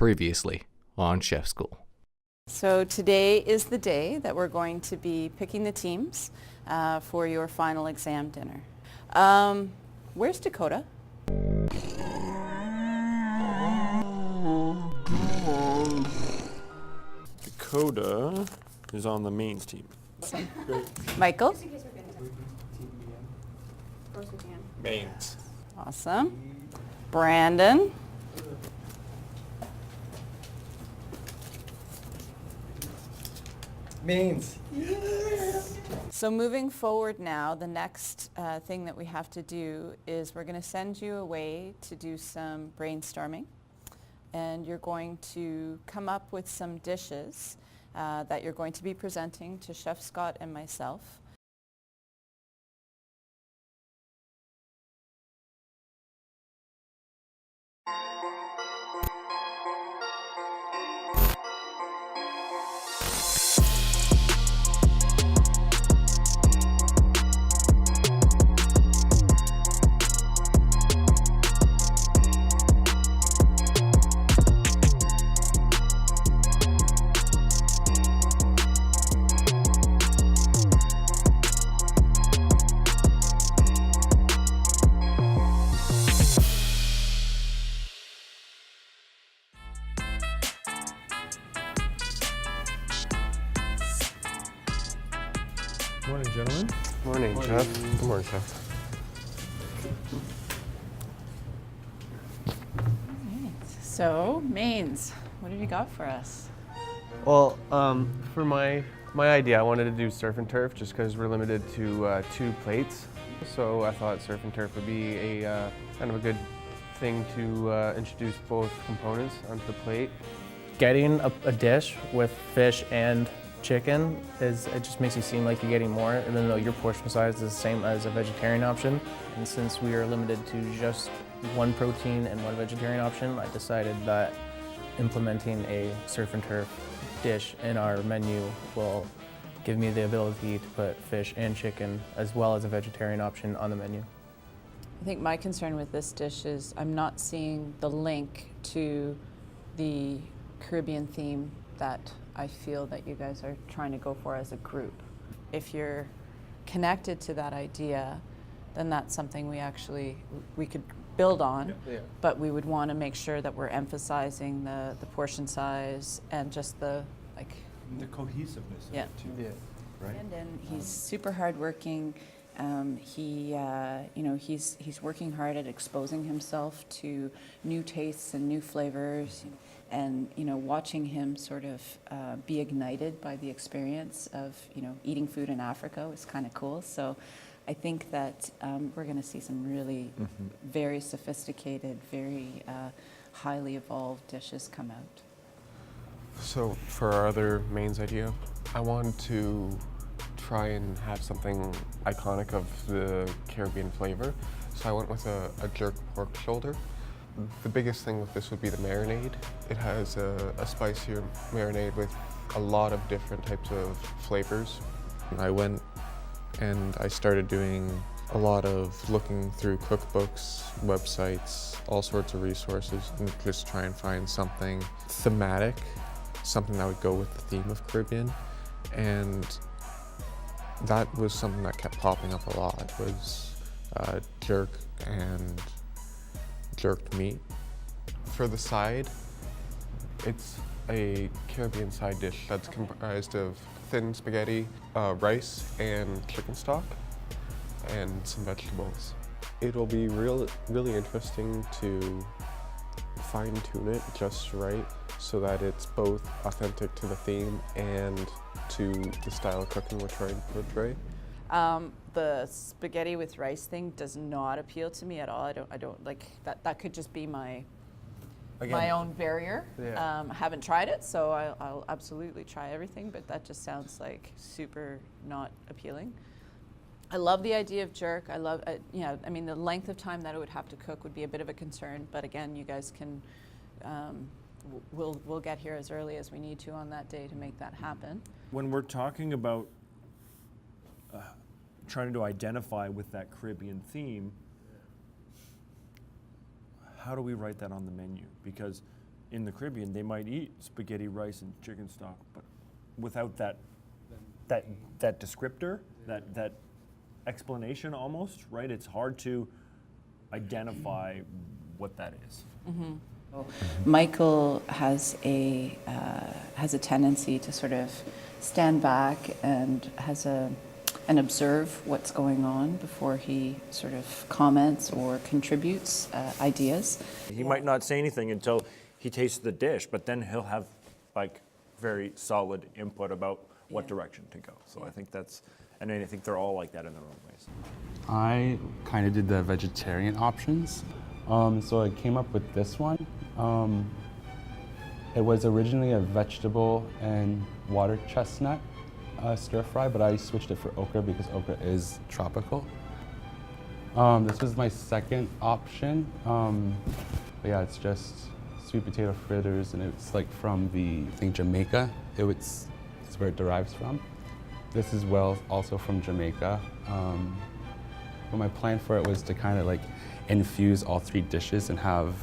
Previously on Chef School. So today is the day that we're going to be picking the teams for your final exam dinner. Where's Dakota? Dakota is on the mains team. Awesome. Michael? Mains. Awesome. Brandon? Mains. So moving forward now, the next thing that we have to do is we're going to send you away to do some brainstorming. And you're going to come up with some dishes that you're going to be presenting to Chef Scott and myself. Morning, gentlemen. Morning, Chef. Good morning, Chef. So, mains, what have you got for us? Well, for my idea, I wanted to do surf and turf just because we're limited to 2 plates. So I thought surf and turf would be a kind of a good thing to introduce both components onto the plate. Getting a dish with fish and chicken it just makes you seem like you're getting more, even though your portion size is the same as a vegetarian option. And since we are limited to just 1 protein and 1 vegetarian option, I decided that implementing a surf and turf dish in our menu will give me the ability to put fish and chicken as well as a vegetarian option on the menu. I think my concern with this dish is I'm not seeing the link to the Caribbean theme that I feel that you guys are trying to go for as a group. If you're connected to that idea, then that's something we could build on, but we would want to make sure that we're emphasizing the portion size and just the cohesiveness Yeah. of it too. Right? And he's super hardworking. He's working hard at exposing himself to new tastes and new flavors, and watching him sort of be ignited by the experience of eating food in Africa was kind of cool. So I think that we're going to see some really very sophisticated, very highly evolved dishes come out. So for our other mains idea, I wanted to try and have something iconic of the Caribbean flavor. So I went with a jerk pork shoulder. The biggest thing with this would be the marinade. It has a spicier marinade with a lot of different types of flavors. I went and I started doing a lot of looking through cookbooks, websites, all sorts of resources, and just try and find something thematic, something that would go with the theme of Caribbean. And that was something that kept popping up a lot, was jerk and jerked meat. For the side, it's a Caribbean side dish that's comprised of thin spaghetti, rice, and chicken stock, and some vegetables. It'll be really interesting to fine-tune it just right so that it's both authentic to the theme and to the style of cooking we're trying to portray. The spaghetti with rice thing does not appeal to me at all. I don't like that. That could just be my own barrier. Yeah. I haven't tried it, so I'll absolutely try everything, but that just sounds like super not appealing. I love the idea of jerk. I love, the length of time that it would have to cook would be a bit of a concern, but again, you guys can, we'll get here as early as we need to on that day to make that happen. When we're talking about trying to identify with that Caribbean theme, how do we write that on the menu? Because in the Caribbean, they might eat spaghetti, rice, and chicken stock, but without that descriptor, that explanation almost, right? It's hard to identify what that is. Michael has a tendency to sort of stand back and observe what's going on before he sort of comments or contributes ideas. He might not say anything until he tastes the dish, but then he'll have like very solid input about what direction to go. So I think and I think they're all like that in their own ways. I kind of did the vegetarian options. So I came up with this one. It was originally a vegetable and water chestnut stir fry, but I switched it for okra because okra is tropical. This was my second option. But yeah, it's just sweet potato fritters, and it's like from I think Jamaica. It's where it derives from. This is also from Jamaica. But my plan for it was to kind of like infuse all three dishes and have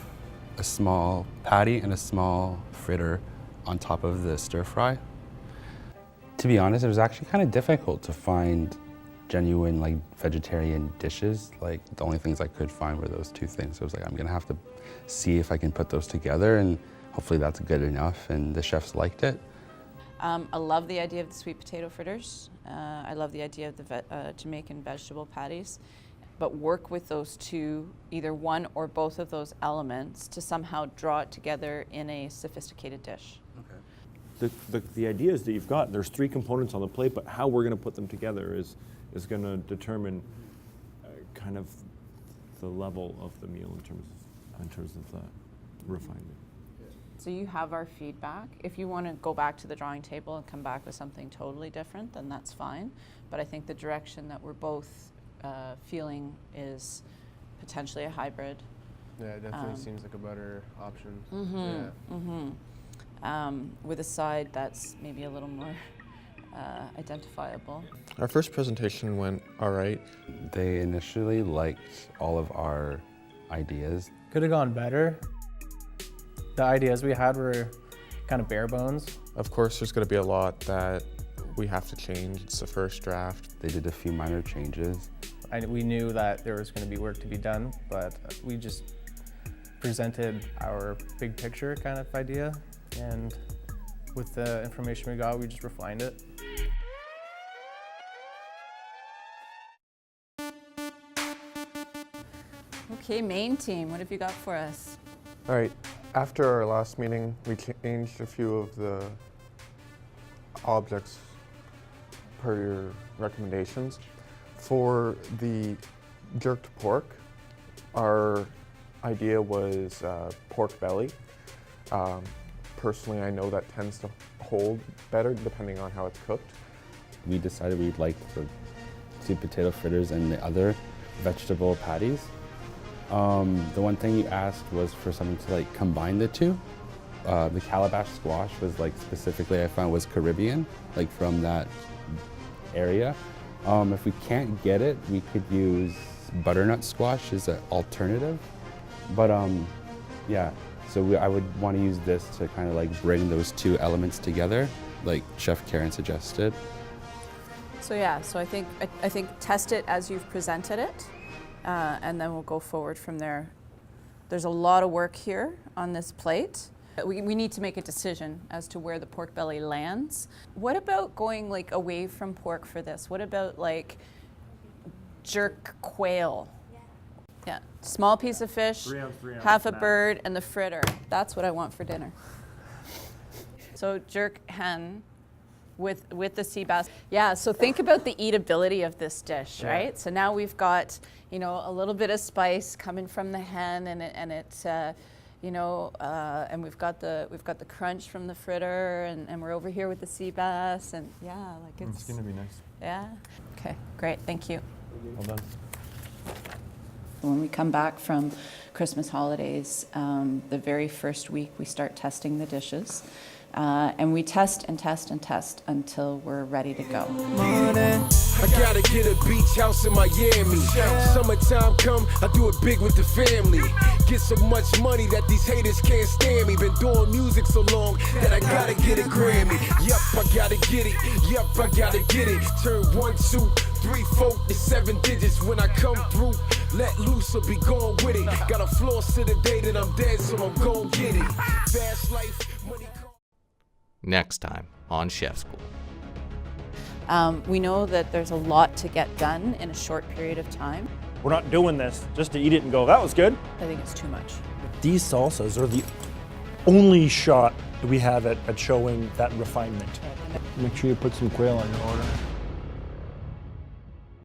a small patty and a small fritter on top of the stir fry. To be honest, it was actually kind of difficult to find genuine like vegetarian dishes. Like the only things I could find were those two things. So I was like, I'm gonna have to see if I can put those together, and hopefully that's good enough, and the chefs liked it. I love the idea of the sweet potato fritters. I love the idea of the Jamaican vegetable patties. But work with those two, either one or both of those elements, to somehow draw it together in a sophisticated dish. The ideas that you've got, there's three components on the plate, but how we're going to put them together is going to determine kind of the level of the meal in terms of the refinement. So you have our feedback. If you want to go back to the drawing table and come back with something totally different, then that's fine. But I think the direction that we're both feeling is potentially a hybrid. Yeah, it definitely seems like a better option. With a side that's maybe a little more identifiable. Our first presentation went all right. They initially liked all of our ideas. Could have gone better. The ideas we had were kind of bare bones. Of course, there's going to be a lot that we have to change. It's the first draft. They did a few minor changes. We knew that there was going to be work to be done, but we just presented our big picture kind of idea, and with the information we got, we just refined it. Okay, main team, what have you got for us? All right, after our last meeting, we changed a few of the objects per your recommendations. For the jerked pork, our idea was pork belly. Personally, I know that tends to hold better depending on how it's cooked. We decided we'd like the sweet potato fritters and the other vegetable patties. The one thing you asked was for something to like combine the two. The calabash squash was like specifically I found was Caribbean, like from that area. If we can't get it, we could use butternut squash as an alternative. But yeah, so I would want to use this to kind of like bring those two elements together, like Chef Karen suggested. So yeah, so I think test it as you've presented it, and then we'll go forward from there. There's a lot of work here on this plate. We need to make a decision as to where the pork belly lands. What about going like away from pork for this? What about like jerk quail? Yeah, small piece of fish, 3 ounce, 3 ounce half a max. bird, and the fritter. That's what I want for dinner. So jerk hen with the sea bass. Yeah, so think about the eatability of this dish, right? So now we've got, you know, a little bit of spice coming from the hen, and we've got the crunch from the fritter, and we're over here with the sea bass, and yeah, like It's going to be nice. yeah. Okay, great, thank you. Well done. When we come back from Christmas holidays, the very first week we start testing the dishes. And we test and test and test until we're ready to go. I gotta get a beach house in Miami. Summertime come, I do it big with the family. Get so much money that these haters can't stand me. Been doing music so long that I gotta get a Grammy. Yup, I gotta get it. Yup, I gotta get it. Turn 1, 2, 3, 4 to 7 digits when I come through. Let loose or be gone with it. Got a floss to the day that I'm dead, so I'm gon' get it. Fast life, money. Next time on Chef School. We know that there's a lot to get done in a short period of time. We're not doing this just to eat it and go, that was good. I think it's too much. These salsas are the only shot that we have at showing that refinement. Make sure you put some quail on your order.